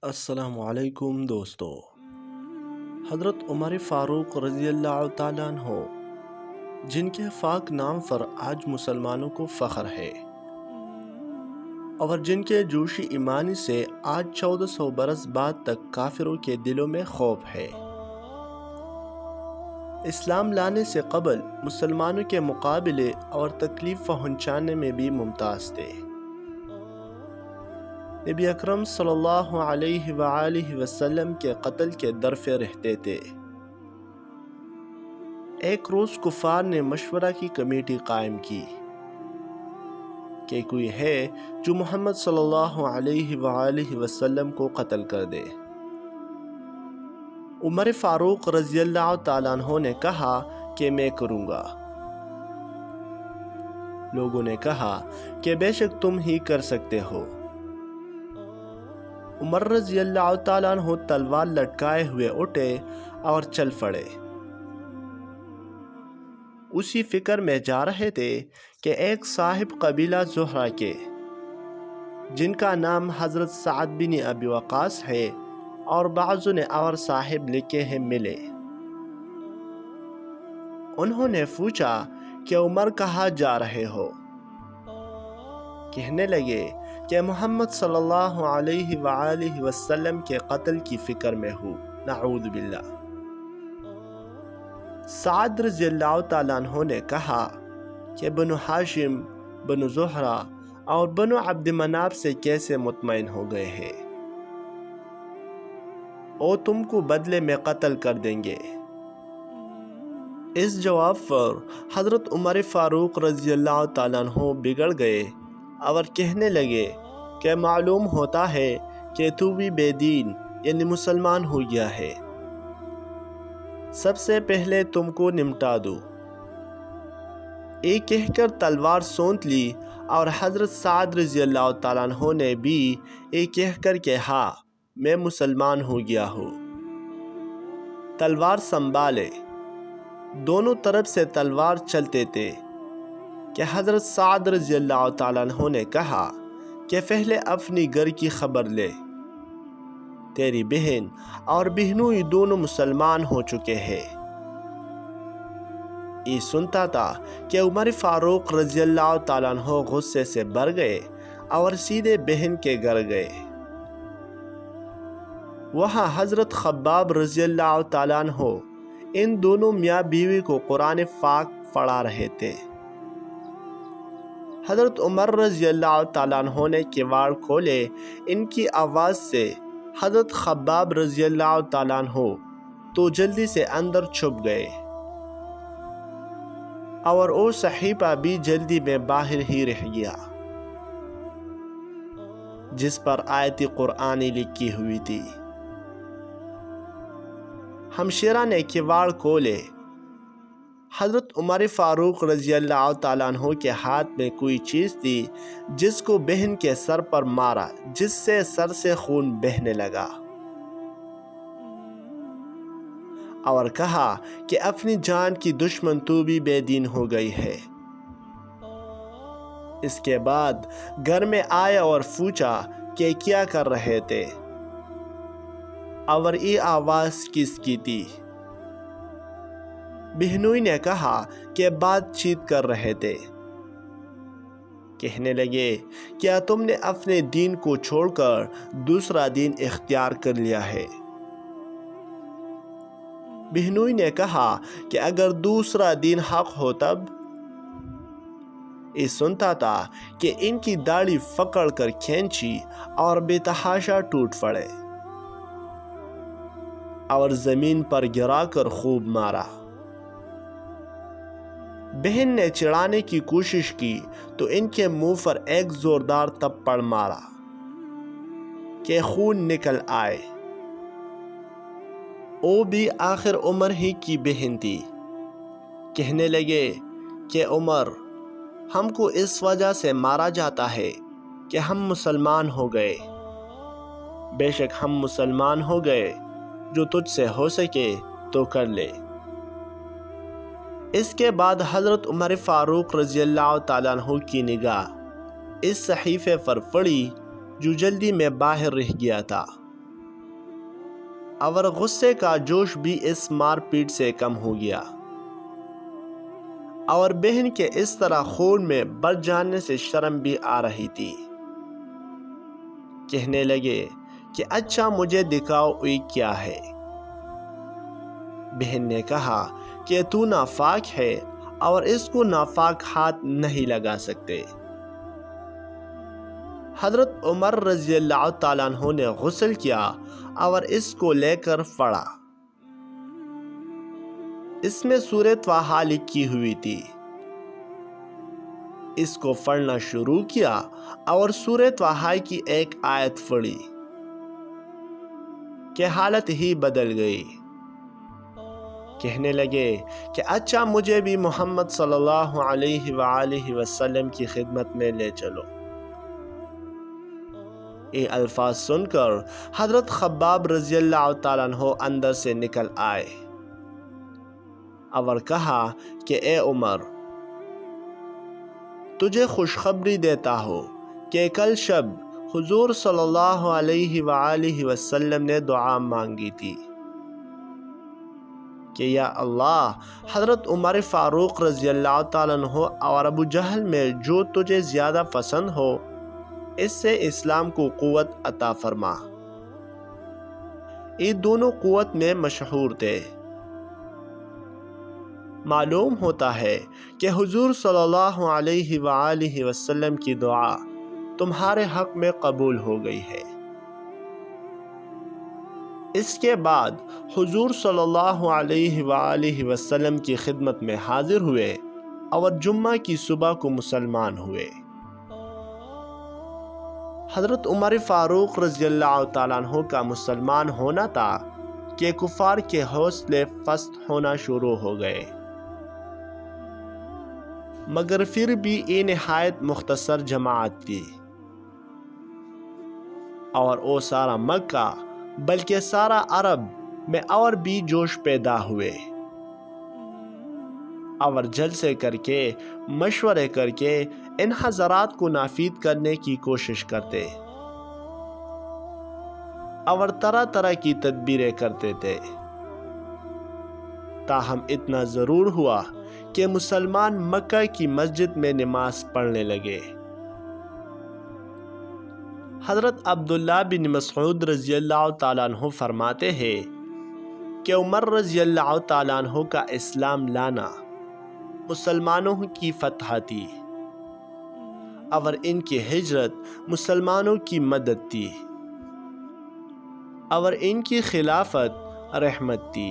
السلام علیکم دوستو۔ حضرت عمر فاروق رضی اللہ تعالیٰ عنہ جن کے پاک نام پر آج مسلمانوں کو فخر ہے اور جن کے جوشی ایمانی سے آج 1400 برس بعد تک کافروں کے دلوں میں خوف ہے، اسلام لانے سے قبل مسلمانوں کے مقابلے اور تکلیف پہنچانے میں بھی ممتاز تھے۔ نبی اکرم صلی اللہ علیہ وآلہ وسلم کے قتل کے درفے رہتے تھے۔ ایک روز کفار نے مشورہ کی کمیٹی قائم کی کہ کوئی ہے جو محمد صلی اللہ علیہ وآلہ وسلم کو قتل کر دے۔ عمر فاروق رضی اللہ تعالیٰ عنہ نے کہا کہ میں کروں گا۔ لوگوں نے کہا کہ بے شک تم ہی کر سکتے ہو۔ عمر رضی اللہ تعالیٰ عنہ تلوار لٹکائے ہوئے اٹھے اور چل پڑے۔ اسی فکر میں جا رہے تھے کہ ایک صاحب قبیلہ زہرہ کے جن کا نام حضرت سعد بن ابی وقاص ہے اور بعضوں نے اور صاحب لکھے ہیں، ملے۔ انہوں نے پوچھا کہ عمر کہاں جا رہے ہو؟ کہنے لگے کہ محمد صلی اللہ علیہ وآلہ وسلم کے قتل کی فکر میں ہوں، نعوذ باللہ۔ سعد رضی اللہ تعالیٰ عنہ نے کہا کہ بنو ہاشم، بنو زہرہ اور بنو عبد مناف سے کیسے مطمئن ہو گئے ہیں؟ وہ تم کو بدلے میں قتل کر دیں گے۔ اس جواب پر حضرت عمر فاروق رضی اللہ تعالیٰ عنہ بگڑ گئے اور کہنے لگے کہ معلوم ہوتا ہے کہ تو بھی بے دین یعنی مسلمان ہو گیا ہے، سب سے پہلے تم کو نمٹا دو۔ یہ کہہ کر تلوار سونت لی اور حضرت سعد رضی اللہ تعالیٰ عنہ نے بھی یہ کہہ کر کہ ہاں میں مسلمان ہو گیا ہوں، تلوار سنبھالے۔ دونوں طرف سے تلوار چلتے تھے کہ حضرت سعد رضی اللہ تعالیٰ عنہ نے کہا کہ پہلے اپنی گھر کی خبر لے، تیری بہن اور بہنوئی دونوں مسلمان ہو چکے ہیں۔ یہ سنتا تھا کہ عمر فاروق رضی اللہ تعالیٰ عنہ غصے سے بھر گئے اور سیدھے بہن کے گھر گئے۔ وہاں حضرت خباب رضی اللہ تعالیٰ عنہ ان دونوں میاں بیوی کو قرآن پاک پڑھا رہے تھے۔ حضرت عمر رضی اللہ تعالیٰ عنہ نے کیواڑ کھولے۔ ان کی آواز سے حضرت خباب رضی اللہ تعالیٰ عنہ تو جلدی سے اندر چھپ گئے اور وہ صحیفہ بھی جلدی میں باہر ہی رہ گیا جس پر آیت قرآنی لکھی ہوئی تھی۔ ہمشیرہ نے کیواڑ کھولے۔ حضرت عمر فاروق رضی اللہ تعالیٰ عنہ کے ہاتھ میں کوئی چیز تھی جس کو بہن کے سر پر مارا، جس سے سر سے خون بہنے لگا، اور کہا کہ اپنی جان کی دشمن تو بھی بے دین ہو گئی ہے۔ اس کے بعد گھر میں آئے اور پوچھا کہ کیا کر رہے تھے اور یہ آواز کس کی تھی؟ بہنوئی نے کہا کہ بات چیت کر رہے تھے۔ کہنے لگے کیا تم نے اپنے دین کو چھوڑ کر دوسرا دین اختیار کر لیا ہے؟ بہنوئی نے کہا کہ اگر دوسرا دین حق ہو تب؟ یہ سنتا تھا کہ ان کی داڑھی پکڑ کر کھینچی اور بے تحاشا ٹوٹ پڑے اور زمین پر گرا کر خوب مارا۔ بہن نے چڑھانے کی کوشش کی تو ان کے منہ پر ایک زوردار تھپڑ مارا کہ خون نکل آئے۔ وہ بھی آخر عمر ہی کی بہن تھی۔ کہنے لگے کہ عمر، ہم کو اس وجہ سے مارا جاتا ہے کہ ہم مسلمان ہو گئے۔ بے شک ہم مسلمان ہو گئے، جو تجھ سے ہو سکے تو کر لے۔ اس کے بعد حضرت عمر فاروق رضی اللہ تعالیٰ عنہ کی نگاہ اس صحیفے پر پڑی جو جلدی میں باہر رہ گیا تھا۔ اور غصے کا جوش بھی اس مار پیٹ سے کم ہو گیا، اور بہن کے اس طرح خون میں بڑھ جانے سے شرم بھی آ رہی تھی۔ کہنے لگے کہ اچھا مجھے دکھاؤ یہ کیا ہے۔ بہن نے کہا کہ تو ناپاک ہے اور اس کو ناپاک ہاتھ نہیں لگا سکتے۔ حضرت عمر رضی اللہ تعالیٰ عنہ نے غسل کیا اور اس کو لے کر پڑھا۔ اس میں سورہ طٰہٰ لکھی ہوئی تھی۔ اس کو پڑھنا شروع کیا اور سورہ طٰہٰ کی ایک آیت پڑھی کہ حالت ہی بدل گئی۔ کہنے لگے کہ اچھا مجھے بھی محمد صلی اللہ علیہ وآلہ وسلم کی خدمت میں لے چلو۔ یہ الفاظ سن کر حضرت خباب رضی اللہ تعالیٰ عنہ اندر سے نکل آئے اور کہا کہ اے عمر، تجھے خوشخبری دیتا ہو کہ کل شب حضور صلی اللہ علیہ وآلہ وسلم نے دعا مانگی تھی کہ یا اللہ، حضرت عمر فاروق رضی اللہ تعالیٰ عنہ اور ابو جہل میں جو تجھے زیادہ پسند ہو، اس سے اسلام کو قوت عطا فرما۔ یہ دونوں قوت میں مشہور تھے۔ معلوم ہوتا ہے کہ حضور صلی اللہ علیہ وآلہ وسلم کی دعا تمہارے حق میں قبول ہو گئی ہے۔ اس کے بعد حضور صلی اللہ علیہ وآلہ وسلم کی خدمت میں حاضر ہوئے اور جمعہ کی صبح کو مسلمان ہوئے۔ حضرت عمر فاروق رضی اللہ تعالیٰ عنہ کا مسلمان ہونا تھا کہ کفار کے حوصلے پست ہونا شروع ہو گئے، مگر پھر بھی یہ نہایت مختصر جماعت تھی، اور وہ سارا مکہ بلکہ سارا عرب میں اور بھی جوش پیدا ہوئے، اور جلسے کر کے مشورے کر کے ان حضرات کو نافذ کرنے کی کوشش کرتے اور طرح طرح کی تدبیریں کرتے تھے۔ تاہم اتنا ضرور ہوا کہ مسلمان مکہ کی مسجد میں نماز پڑھنے لگے۔ حضرت عبداللہ بن مسعود رضی اللہ تعالیٰ عنہ فرماتے ہیں کہ عمر رضی اللہ تعالیٰ عنہ کا اسلام لانا مسلمانوں کی فتح تھی، اور ان کی ہجرت مسلمانوں کی مدد تھی، اور ان کی خلافت رحمت تھی۔